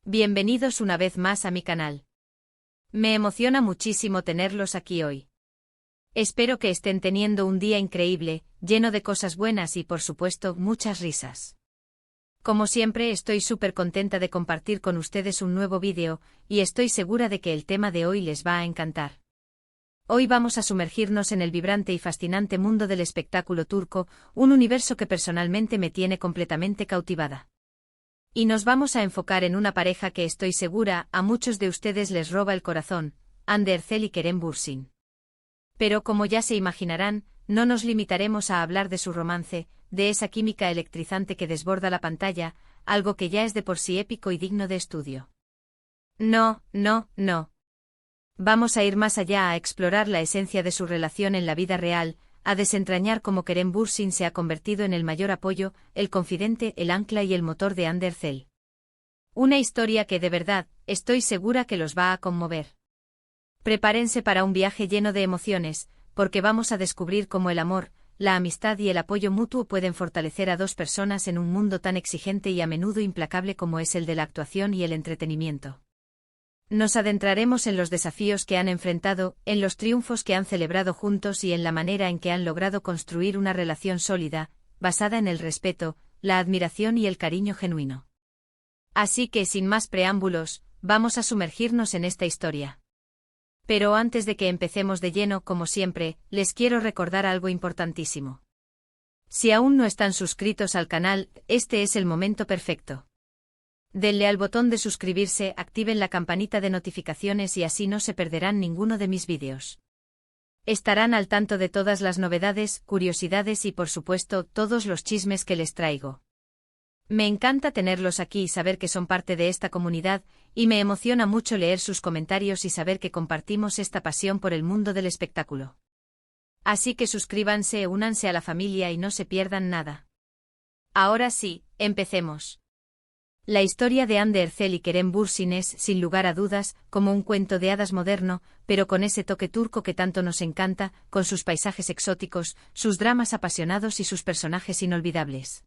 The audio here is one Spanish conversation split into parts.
Bienvenidos una vez más a mi canal. Me emociona muchísimo tenerlos aquí hoy. Espero que estén teniendo un día increíble, lleno de cosas buenas y por supuesto muchas risas. Como siempre estoy súper contenta de compartir con ustedes un nuevo vídeo, y estoy segura de que el tema de hoy les va a encantar. Hoy vamos a sumergirnos en el vibrante y fascinante mundo del espectáculo turco, un universo que personalmente me tiene completamente cautivada. Y nos vamos a enfocar en una pareja que estoy segura a muchos de ustedes les roba el corazón, Hande Erçel y Kerem Bürsin. Pero como ya se imaginarán, no nos limitaremos a hablar de su romance, de esa química electrizante que desborda la pantalla, algo que ya es de por sí épico y digno de estudio. No. Vamos a ir más allá a explorar la esencia de su relación en la vida real, a desentrañar cómo Kerem Bürsin se ha convertido en el mayor apoyo, el confidente, el ancla y el motor de Hande Erçel. Una historia que de verdad, estoy segura que los va a conmover. Prepárense para un viaje lleno de emociones, porque vamos a descubrir cómo el amor, la amistad y el apoyo mutuo pueden fortalecer a dos personas en un mundo tan exigente y a menudo implacable como es el de la actuación y el entretenimiento. Nos adentraremos en los desafíos que han enfrentado, en los triunfos que han celebrado juntos y en la manera en que han logrado construir una relación sólida, basada en el respeto, la admiración y el cariño genuino. Así que sin más preámbulos, vamos a sumergirnos en esta historia. Pero antes de que empecemos de lleno, como siempre, les quiero recordar algo importantísimo. Si aún no están suscritos al canal, este es el momento perfecto. Denle al botón de suscribirse, activen la campanita de notificaciones y así no se perderán ninguno de mis vídeos. Estarán al tanto de todas las novedades, curiosidades y por supuesto todos los chismes que les traigo. Me encanta tenerlos aquí y saber que son parte de esta comunidad, y me emociona mucho leer sus comentarios y saber que compartimos esta pasión por el mundo del espectáculo. Así que suscríbanse, únanse a la familia y no se pierdan nada. Ahora sí, empecemos. La historia de Hande Erçel y Kerem Bürsin es, sin lugar a dudas, como un cuento de hadas moderno, pero con ese toque turco que tanto nos encanta, con sus paisajes exóticos, sus dramas apasionados y sus personajes inolvidables.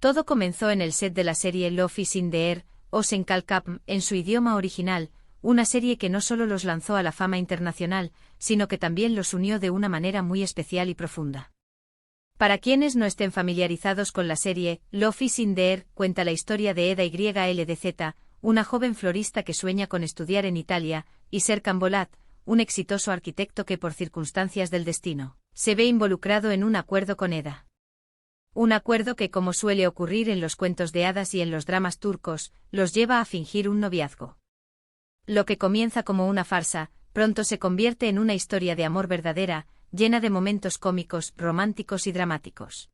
Todo comenzó en el set de la serie Love is in the Air, o Sen Kalkapm, en su idioma original, una serie que no solo los lanzó a la fama internacional, sino que también los unió de una manera muy especial y profunda. Para quienes no estén familiarizados con la serie, Love is in the Air cuenta la historia de Eda YLDZ, una joven florista que sueña con estudiar en Italia, y Serkan Bolat, un exitoso arquitecto que por circunstancias del destino, se ve involucrado en un acuerdo con Eda. Un acuerdo que, como suele ocurrir en los cuentos de hadas y en los dramas turcos, los lleva a fingir un noviazgo. Lo que comienza como una farsa, pronto se convierte en una historia de amor verdadera, llena de momentos cómicos, románticos y dramáticos.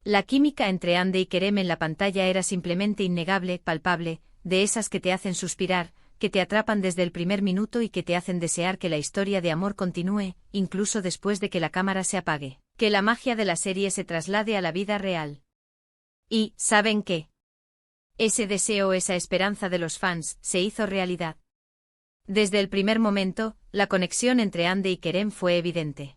La química entre Hande y Kerem en la pantalla era simplemente innegable, palpable, de esas que te hacen suspirar, que te atrapan desde el primer minuto y que te hacen desear que la historia de amor continúe, incluso después de que la cámara se apague, que la magia de la serie se traslade a la vida real. Y, ¿saben qué? Ese deseo, esa esperanza de los fans, se hizo realidad. Desde el primer momento, la conexión entre Hande y Kerem fue evidente.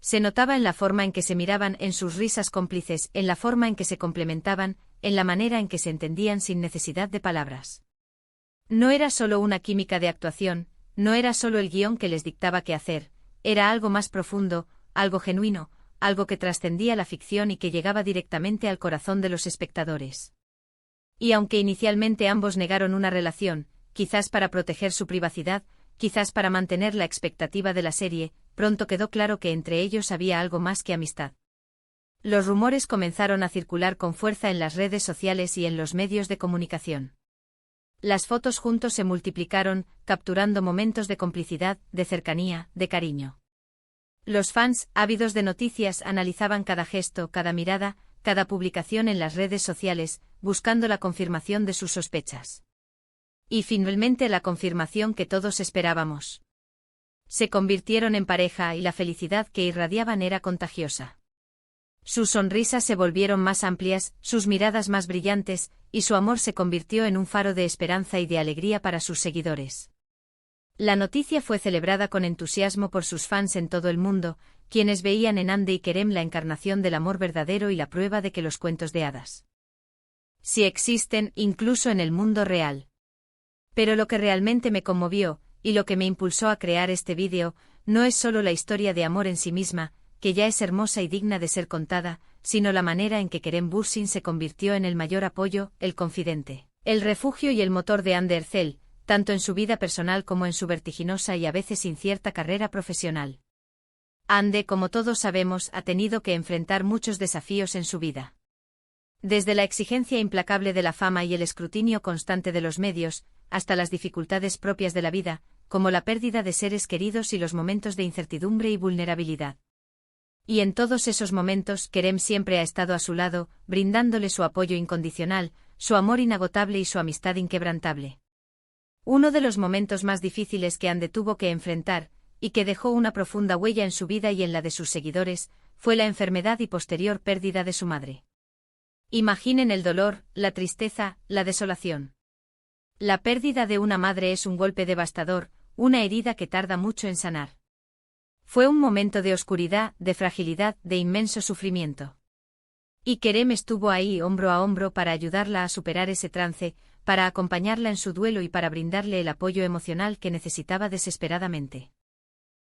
Se notaba en la forma en que se miraban, en sus risas cómplices, en la forma en que se complementaban, en la manera en que se entendían sin necesidad de palabras. No era solo una química de actuación, no era solo el guión que les dictaba qué hacer, era algo más profundo, algo genuino, algo que trascendía la ficción y que llegaba directamente al corazón de los espectadores. Y aunque inicialmente ambos negaron una relación, quizás para proteger su privacidad, quizás para mantener la expectativa de la serie, pronto quedó claro que entre ellos había algo más que amistad. Los rumores comenzaron a circular con fuerza en las redes sociales y en los medios de comunicación. Las fotos juntos se multiplicaron, capturando momentos de complicidad, de cercanía, de cariño. Los fans, ávidos de noticias, analizaban cada gesto, cada mirada, cada publicación en las redes sociales, buscando la confirmación de sus sospechas. Y finalmente la confirmación que todos esperábamos. Se convirtieron en pareja y la felicidad que irradiaban era contagiosa. Sus sonrisas se volvieron más amplias, sus miradas más brillantes, y su amor se convirtió en un faro de esperanza y de alegría para sus seguidores. La noticia fue celebrada con entusiasmo por sus fans en todo el mundo, quienes veían en Hande y Kerem la encarnación del amor verdadero y la prueba de que los cuentos de hadas Si existen, incluso en el mundo real. Pero lo que realmente me conmovió, y lo que me impulsó a crear este vídeo, no es solo la historia de amor en sí misma, que ya es hermosa y digna de ser contada, sino la manera en que Kerem Bürsin se convirtió en el mayor apoyo, el confidente, el refugio y el motor de Hande Erçel, tanto en su vida personal como en su vertiginosa y a veces incierta carrera profesional. Hande, como todos sabemos, ha tenido que enfrentar muchos desafíos en su vida. Desde la exigencia implacable de la fama y el escrutinio constante de los medios, hasta las dificultades propias de la vida, como la pérdida de seres queridos y los momentos de incertidumbre y vulnerabilidad. Y en todos esos momentos, Kerem siempre ha estado a su lado, brindándole su apoyo incondicional, su amor inagotable y su amistad inquebrantable. Uno de los momentos más difíciles que Hande tuvo que enfrentar, y que dejó una profunda huella en su vida y en la de sus seguidores, fue la enfermedad y posterior pérdida de su madre. Imaginen el dolor, la tristeza, la desolación. La pérdida de una madre es un golpe devastador, una herida que tarda mucho en sanar. Fue un momento de oscuridad, de fragilidad, de inmenso sufrimiento. Y Kerem estuvo ahí hombro a hombro para ayudarla a superar ese trance, para acompañarla en su duelo y para brindarle el apoyo emocional que necesitaba desesperadamente.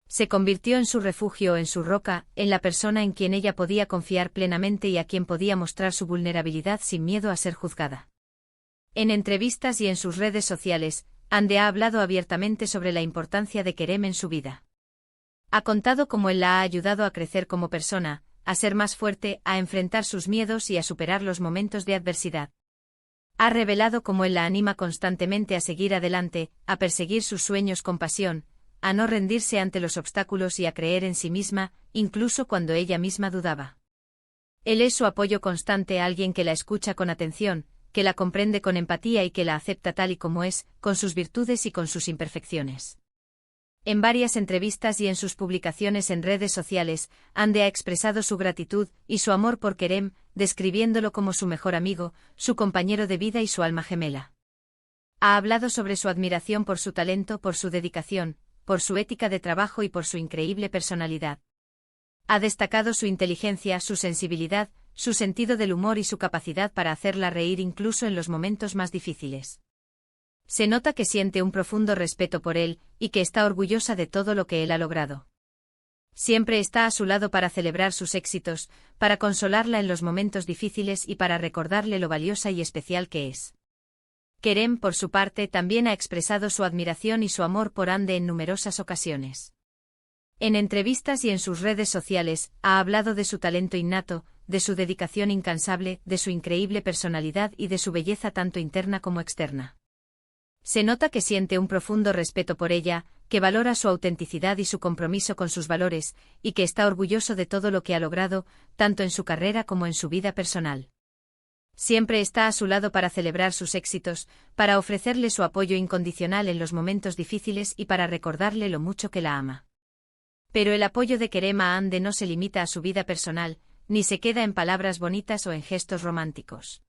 Se convirtió en su refugio, en su roca, en la persona en quien ella podía confiar plenamente y a quien podía mostrar su vulnerabilidad sin miedo a ser juzgada. En entrevistas y en sus redes sociales, Hande ha hablado abiertamente sobre la importancia de Kerem en su vida. Ha contado cómo él la ha ayudado a crecer como persona, a ser más fuerte, a enfrentar sus miedos y a superar los momentos de adversidad. Ha revelado cómo él la anima constantemente a seguir adelante, a perseguir sus sueños con pasión, a no rendirse ante los obstáculos y a creer en sí misma, incluso cuando ella misma dudaba. Él es su apoyo constante, alguien que la escucha con atención, que la comprende con empatía y que la acepta tal y como es, con sus virtudes y con sus imperfecciones. En varias entrevistas y en sus publicaciones en redes sociales, Hande ha expresado su gratitud y su amor por Kerem, describiéndolo como su mejor amigo, su compañero de vida y su alma gemela. Ha hablado sobre su admiración por su talento, por su dedicación, por su ética de trabajo y por su increíble personalidad. Ha destacado su inteligencia, su sensibilidad, su sentido del humor y su capacidad para hacerla reír incluso en los momentos más difíciles. Se nota que siente un profundo respeto por él, y que está orgullosa de todo lo que él ha logrado. Siempre está a su lado para celebrar sus éxitos, para consolarla en los momentos difíciles y para recordarle lo valiosa y especial que es. Kerem, por su parte, también ha expresado su admiración y su amor por Hande en numerosas ocasiones. En entrevistas y en sus redes sociales, ha hablado de su talento innato, de su dedicación incansable, de su increíble personalidad y de su belleza tanto interna como externa. Se nota que siente un profundo respeto por ella, que valora su autenticidad y su compromiso con sus valores, y que está orgulloso de todo lo que ha logrado, tanto en su carrera como en su vida personal. Siempre está a su lado para celebrar sus éxitos, para ofrecerle su apoyo incondicional en los momentos difíciles y para recordarle lo mucho que la ama. Pero el apoyo de Kerem a Hande no se limita a su vida personal, ni se queda en palabras bonitas o en gestos románticos.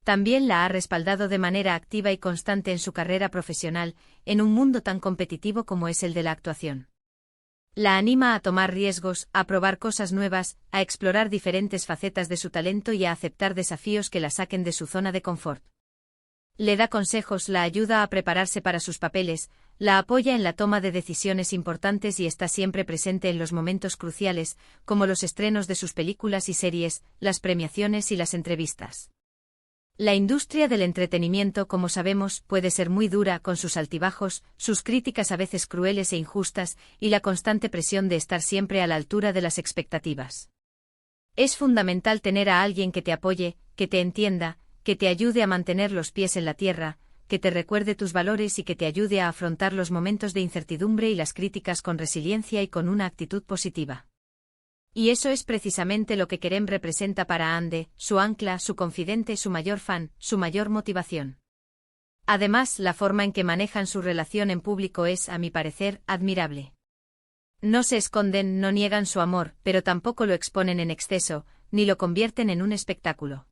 También la ha respaldado de manera activa y constante en su carrera profesional, en un mundo tan competitivo como es el de la actuación. La anima a tomar riesgos, a probar cosas nuevas, a explorar diferentes facetas de su talento y a aceptar desafíos que la saquen de su zona de confort. Le da consejos, la ayuda a prepararse para sus papeles, la apoya en la toma de decisiones importantes y está siempre presente en los momentos cruciales, como los estrenos de sus películas y series, las premiaciones y las entrevistas. La industria del entretenimiento, como sabemos, puede ser muy dura con sus altibajos, sus críticas a veces crueles e injustas, y la constante presión de estar siempre a la altura de las expectativas. Es fundamental tener a alguien que te apoye, que te entienda, que te ayude a mantener los pies en la tierra, que te recuerde tus valores y que te ayude a afrontar los momentos de incertidumbre y las críticas con resiliencia y con una actitud positiva. Y eso es precisamente lo que Kerem representa para Hande, su ancla, su confidente, su mayor fan, su mayor motivación. Además, la forma en que manejan su relación en público es, a mi parecer, admirable. No se esconden, no niegan su amor, pero tampoco lo exponen en exceso, ni lo convierten en un espectáculo.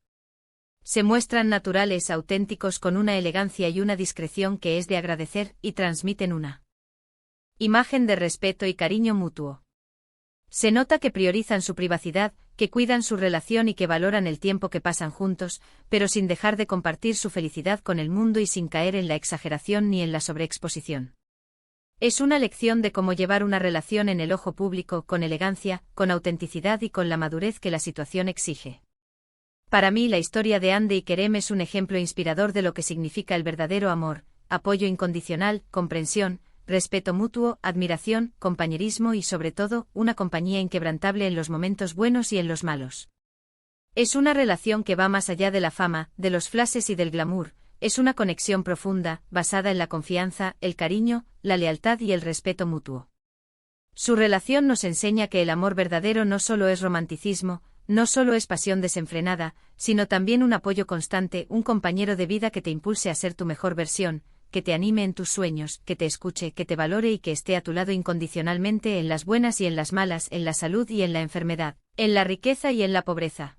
Se muestran naturales, auténticos, con una elegancia y una discreción que es de agradecer, y transmiten una imagen de respeto y cariño mutuo. Se nota que priorizan su privacidad, que cuidan su relación y que valoran el tiempo que pasan juntos, pero sin dejar de compartir su felicidad con el mundo y sin caer en la exageración ni en la sobreexposición. Es una lección de cómo llevar una relación en el ojo público con elegancia, con autenticidad y con la madurez que la situación exige. Para mí la historia de Hande y Kerem es un ejemplo inspirador de lo que significa el verdadero amor, apoyo incondicional, comprensión, respeto mutuo, admiración, compañerismo y sobre todo, una compañía inquebrantable en los momentos buenos y en los malos. Es una relación que va más allá de la fama, de los flashes y del glamour. Es una conexión profunda, basada en la confianza, el cariño, la lealtad y el respeto mutuo. Su relación nos enseña que el amor verdadero no solo es romanticismo, no solo es pasión desenfrenada, sino también un apoyo constante, un compañero de vida que te impulse a ser tu mejor versión, que te anime en tus sueños, que te escuche, que te valore y que esté a tu lado incondicionalmente en las buenas y en las malas, en la salud y en la enfermedad, en la riqueza y en la pobreza.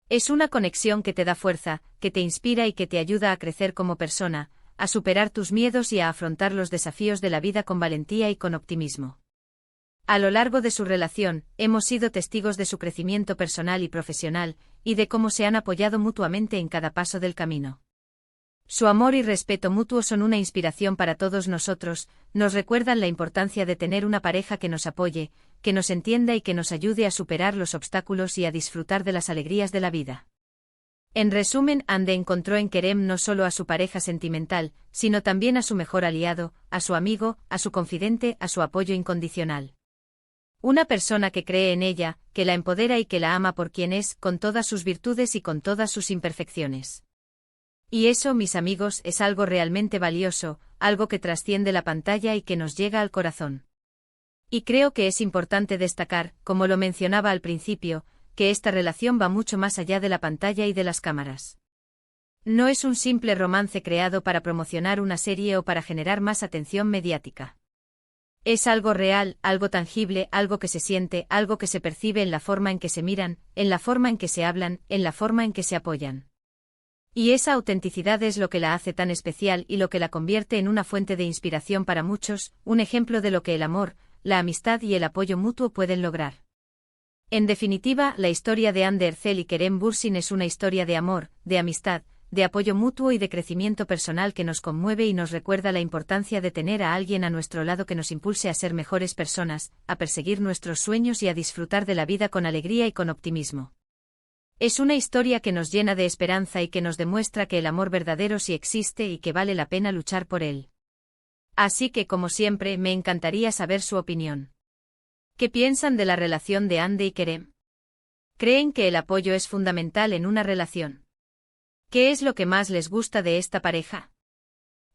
Es una conexión que te da fuerza, que te inspira y que te ayuda a crecer como persona, a superar tus miedos y a afrontar los desafíos de la vida con valentía y con optimismo. A lo largo de su relación, hemos sido testigos de su crecimiento personal y profesional, y de cómo se han apoyado mutuamente en cada paso del camino. Su amor y respeto mutuo son una inspiración para todos nosotros, nos recuerdan la importancia de tener una pareja que nos apoye, que nos entienda y que nos ayude a superar los obstáculos y a disfrutar de las alegrías de la vida. En resumen, Hande encontró en Kerem no solo a su pareja sentimental, sino también a su mejor aliado, a su amigo, a su confidente, a su apoyo incondicional. Una persona que cree en ella, que la empodera y que la ama por quien es, con todas sus virtudes y con todas sus imperfecciones. Y eso, mis amigos, es algo realmente valioso, algo que trasciende la pantalla y que nos llega al corazón. Y creo que es importante destacar, como lo mencionaba al principio, que esta relación va mucho más allá de la pantalla y de las cámaras. No es un simple romance creado para promocionar una serie o para generar más atención mediática. Es algo real, algo tangible, algo que se siente, algo que se percibe en la forma en que se miran, en la forma en que se hablan, en la forma en que se apoyan. Y esa autenticidad es lo que la hace tan especial y lo que la convierte en una fuente de inspiración para muchos, un ejemplo de lo que el amor, la amistad y el apoyo mutuo pueden lograr. En definitiva, la historia de Hande Erçel y Kerem Bürsin es una historia de amor, de amistad, de apoyo mutuo y de crecimiento personal que nos conmueve y nos recuerda la importancia de tener a alguien a nuestro lado que nos impulse a ser mejores personas, a perseguir nuestros sueños y a disfrutar de la vida con alegría y con optimismo. Es una historia que nos llena de esperanza y que nos demuestra que el amor verdadero sí existe y que vale la pena luchar por él. Así que, como siempre, me encantaría saber su opinión. ¿Qué piensan de la relación de Hande y Kerem? ¿Creen que el apoyo es fundamental en una relación? ¿Qué es lo que más les gusta de esta pareja?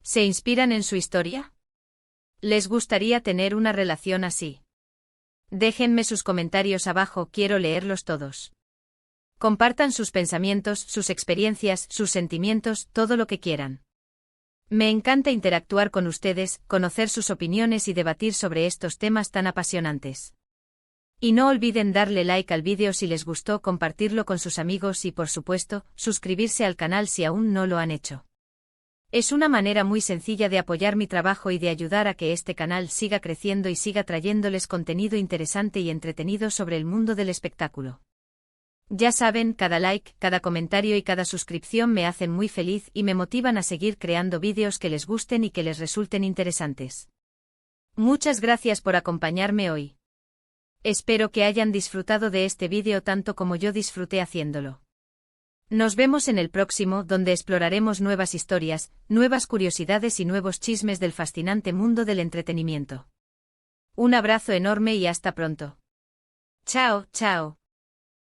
¿Se inspiran en su historia? ¿Les gustaría tener una relación así? Déjenme sus comentarios abajo, quiero leerlos todos. Compartan sus pensamientos, sus experiencias, sus sentimientos, todo lo que quieran. Me encanta interactuar con ustedes, conocer sus opiniones y debatir sobre estos temas tan apasionantes. Y no olviden darle like al vídeo si les gustó, compartirlo con sus amigos y, por supuesto, suscribirse al canal si aún no lo han hecho. Es una manera muy sencilla de apoyar mi trabajo y de ayudar a que este canal siga creciendo y siga trayéndoles contenido interesante y entretenido sobre el mundo del espectáculo. Ya saben, cada like, cada comentario y cada suscripción me hacen muy feliz y me motivan a seguir creando vídeos que les gusten y que les resulten interesantes. Muchas gracias por acompañarme hoy. Espero que hayan disfrutado de este vídeo tanto como yo disfruté haciéndolo. Nos vemos en el próximo, donde exploraremos nuevas historias, nuevas curiosidades y nuevos chismes del fascinante mundo del entretenimiento. Un abrazo enorme y hasta pronto. Chao, chao.